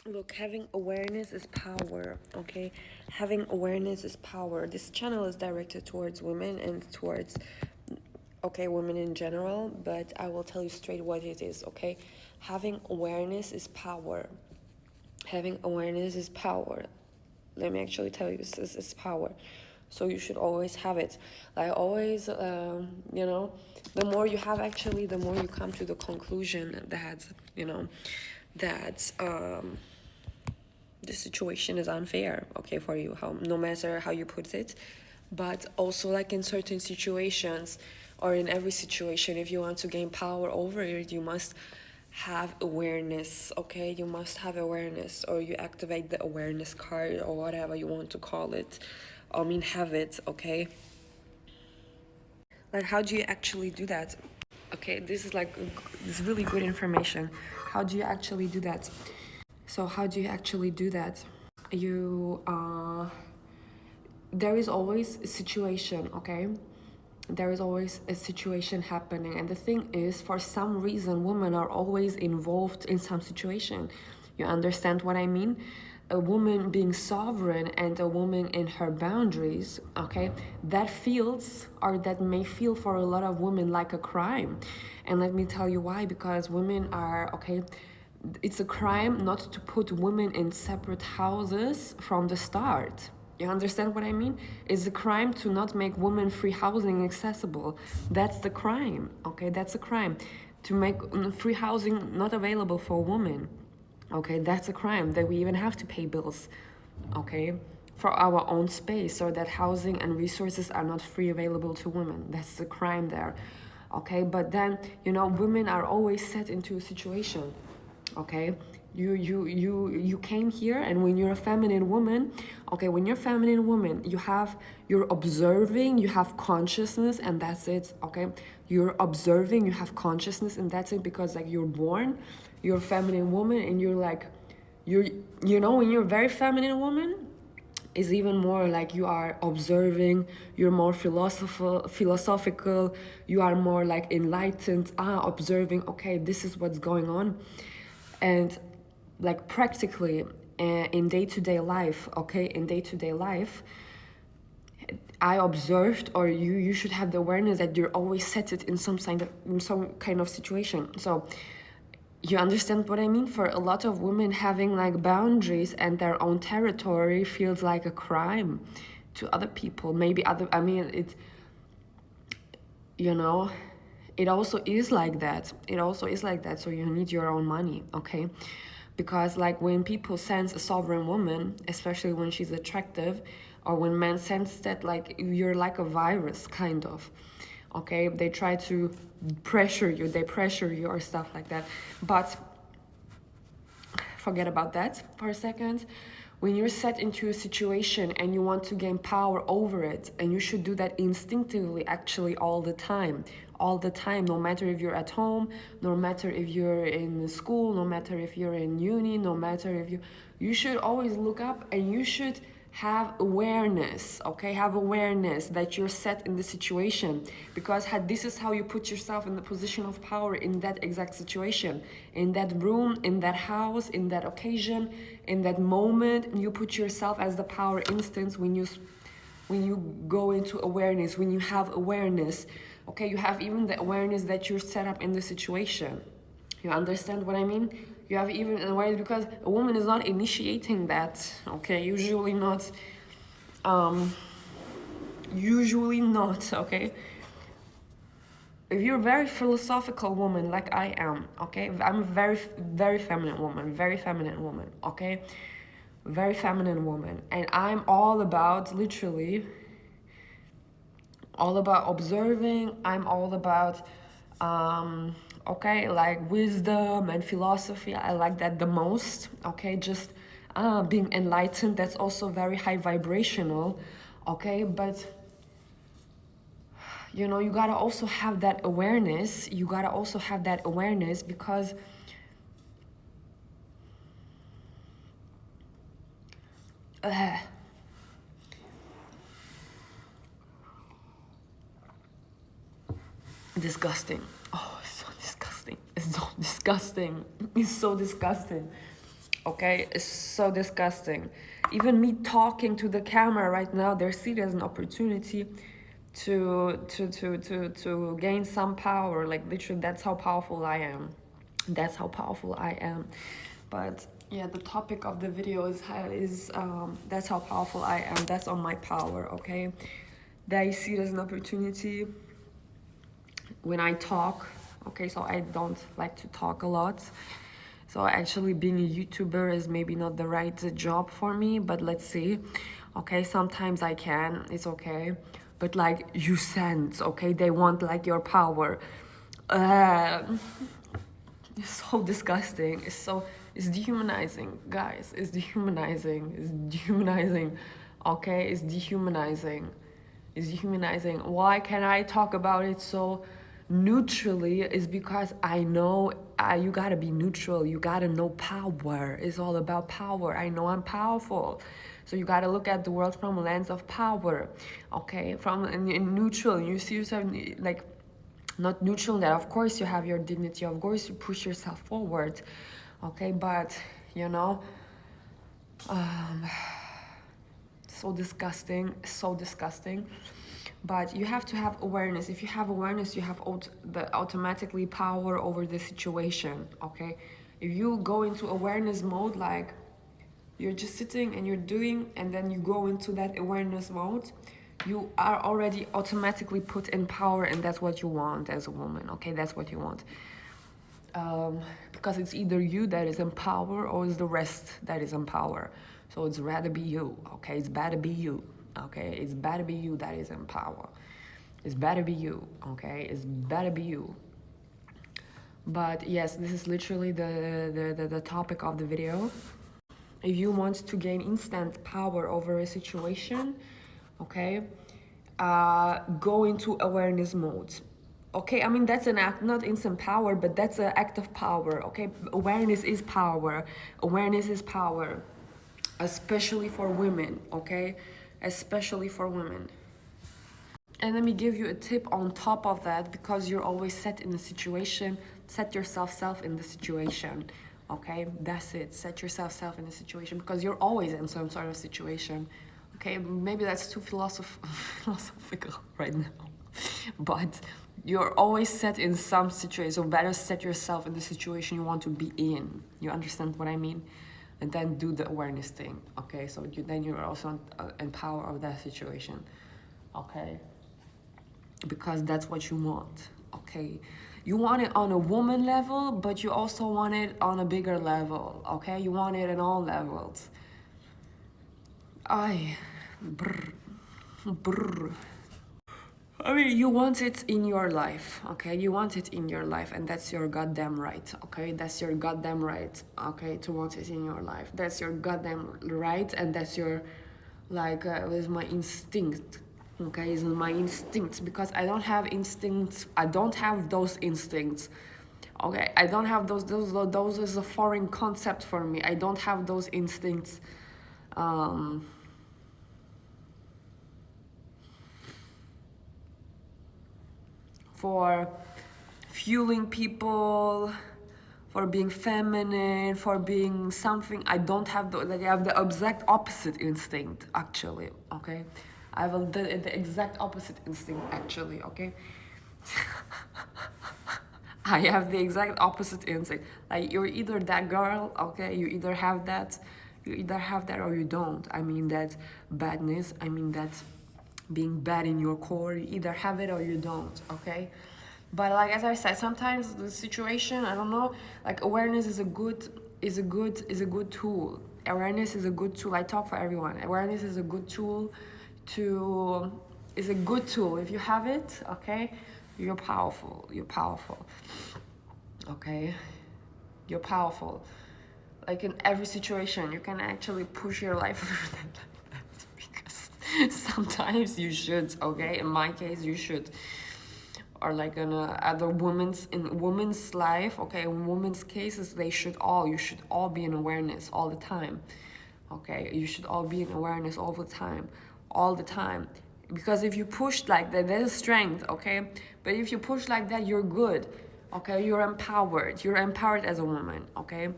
Look, having awareness is power, okay? Having awareness is power. This channel is directed towards women and towards, okay, women in general, but I will tell you straight what it is, okay? Having awareness is power. Having awareness is power. Let me actually tell you, this is power. So you should always have it. Like always, the more you have, actually, the more you come to the conclusion that, that the situation is unfair, okay, for you, how, no matter how you put it. But also, like, in certain situations, or in every situation, if you want to gain power over it, you must have awareness, okay? You must have awareness, or you activate the awareness card, or whatever you want to call it. I mean, have it, okay? Like, how do you actually do that? Okay, this is like, this really good information. How do you actually do that? So how do you actually do that? You There is always a situation, okay? There is always a situation happening, and the thing is, for some reason, women are always involved in some situation. You understand what I mean? A woman being sovereign and a woman in her boundaries, okay, that feels, or that may feel for a lot of women, like a crime. And let me tell you why. Because women are, okay, it's a crime not to put women in separate houses from the start. You understand what I mean? It's a crime to not make women free housing accessible. That's the crime, okay? That's a crime. To make free housing not available for women, okay? That's a crime, that we even have to pay bills, okay? For our own space, or that housing and resources are not free available to women. That's the crime there, okay? But then, women are always set into a situation, okay? You came here, and when you're a feminine woman, okay, when you're a feminine woman, you're observing, you have consciousness, and that's it, okay? You're observing, you have consciousness, and that's it. Because, like, you're born, you're a feminine woman, and you're like, when you're a very feminine woman, is even more like you are observing, you're more philosophical, you are more like enlightened, observing, okay, this is what's going on. And, like, practically, in day-to-day life, okay, in day-to-day life, I observed, or you should have the awareness that you're always set it in some kind of situation. So you understand what I mean? For a lot of women, having like boundaries and their own territory feels like a crime to other people. Maybe it also is like that. It also is like that. So you need your own money, okay? Because, like, when people sense a sovereign woman, especially when she's attractive, or when men sense that, like, you're like a virus, kind of, okay? They try to pressure you or stuff like that. But forget about that for a second. When you're set into a situation and you want to gain power over it, and you should do that instinctively, actually, all the time, no matter if you're at home, no matter if you're in school, no matter if you're in uni, no matter if you should always look up, and you should have awareness, okay? Have awareness that you're set in the situation, because this is how you put yourself in the position of power in that exact situation, in that room, in that house, in that occasion, in that moment. You put yourself as the power instance when you go into awareness, when you have awareness, okay? You have even the awareness that you're set up in the situation. You understand what I mean? You have even an awareness, because a woman is not initiating that, okay? Usually not, okay? If you're a very philosophical woman, like I am, okay? I'm a very, very feminine woman, okay? Very feminine woman. And I'm all about, literally, all about observing. I'm all about, okay, like, wisdom and philosophy. I like that the most, okay? Just being enlightened, that's also very high vibrational, okay? But you gotta also have that awareness. Because disgusting. Oh, it's so disgusting. It's so disgusting. okay? It's so disgusting. Even me talking to the camera right now, they see it as an opportunity to gain some power. Like literally, that's how powerful I am. That's how powerful I am. But yeah, the topic of the video is that's how powerful I am. That's on my power, okay? They see it as an opportunity when I talk, okay? So I don't like to talk a lot. So actually being a YouTuber is maybe not the right job for me, but let's see. Okay, sometimes I can, it's okay. But like you sense, okay, they want like your power. It's so disgusting. It's dehumanizing, guys. It's dehumanizing. It's dehumanizing. Okay, it's dehumanizing. It's dehumanizing. Why can I talk about it so neutrally? Is because I know you gotta be neutral. You gotta know power. It's all about power. I know I'm powerful. So you gotta look at the world from a lens of power. Okay, from in neutral. You see yourself like not neutral, that of course you have your dignity, of course you push yourself forward, okay, but you know, so disgusting, so disgusting. But you have to have awareness. If you have awareness, you have automatically power over the situation, okay? If you go into awareness mode, like you're just sitting and you're doing, and then you go into that awareness mode, you are already automatically put in power, and that's what you want as a woman, okay? That's what you want. Because it's either you that is in power or it's the rest that is in power. So it's rather be you, okay? It's better be you, okay? It's better be you that is in power. It's better be you, okay? It's better be you. But yes, this is literally the topic of the video. If you want to gain instant power over a situation, okay, go into awareness mode. Okay, I mean, that's an act, not instant power, but that's an act of power, okay? Awareness is power. Awareness is power, especially for women, okay? Especially for women. And let me give you a tip on top of that, because you're always set in a situation, set yourself in the situation, okay? That's it, set yourself in the situation, because you're always in some sort of situation, okay? Maybe that's too philosophical right now, but you're always set in some situation, so better set yourself in the situation you want to be in. You understand what I mean? And then do the awareness thing, okay? So then you're also in power of that situation, okay? Because that's what you want, okay? You want it on a woman level, but you also want it on a bigger level, okay? You want it in all levels. Brr. I mean, you want it in your life, okay? You want it in your life, and that's your goddamn right, okay? That's your goddamn right, okay, to want it in your life. That's your goddamn right, and that's your, like, is my instinct, okay? Is my instinct, because I don't have instincts. I don't have those instincts, okay? I don't have those is a foreign concept for me. I don't have those instincts. For fueling people, for being feminine, for being something. I don't have I have the exact opposite instinct, actually, okay? I have the exact opposite instinct, actually, okay? I have the exact opposite instinct. Like, you're either that girl, okay? You either have that or you don't. I mean that badness, I mean that being bad in your core. You either have it or you don't, okay? But like, as I said, sometimes the situation, I don't know, like, awareness is a good tool. Awareness is a good tool. I talk for everyone. Awareness is a good tool is a good tool. If you have it, okay, you're powerful. Okay? You're powerful. Like, in every situation, you can actually push your life through that. Because sometimes you should, okay? In my case, you should. Or like in other women's life, okay? In women's cases, you should all be in awareness all the time, okay? You should all be in awareness all the time. Because if you push like that, there's strength, okay? But if you push like that, you're good, okay? You're empowered as a woman, okay?